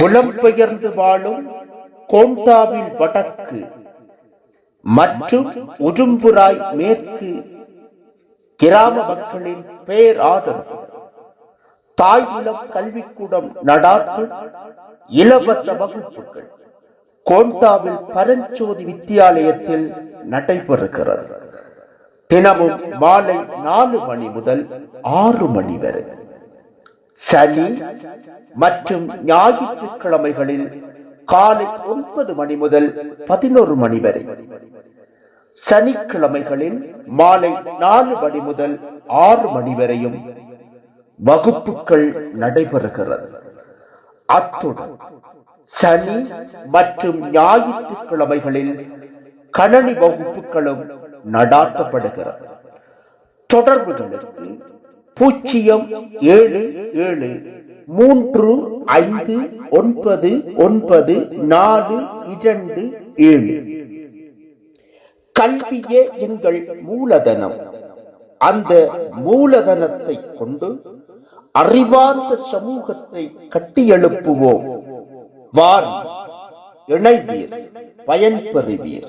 புலம்பெயர்ந்து வாழும் கோண்டாவில் வடக்கு மற்றும் உடும்புராய் மேற்கு கிராம மக்களின் பேராதரவு தாய் நிலம் கல்விக்கூடம் நடாத்தும் இலவச வகுப்புகள் கோண்டாவில் பரஞ்சோதி வித்தியாலயத்தில் நடைபெறுகிறது. தினமும் மாலை 4 மணி முதல் 6 மணி வரை. சனி மற்றும் ஞாயிற்றுக்கிழமைகளில் காலை 9 மணி முதல் 11 மணி வரை. சனிக்கிழமைகளில் மாலை 4 மணி முதல் 6 மணி வரையும் வகுப்புகள் நடைபெறுகிறது. அத்துடன் சனி மற்றும் ஞாயிற்றுக்கிழமைகளில் கணனி வகுப்புகளும் நடாத்தப்படுகிறது. தொடர்புகளுக்கு 07075999427. கல்வியே எங்கள் மூலதனம். அந்த மூலதனத்தை கொண்டு அறிவார்ந்த சமூகத்தை கட்டியெழுப்புவோம். வாருங்கள், இணைவீர், பயன்பெறுவீர்.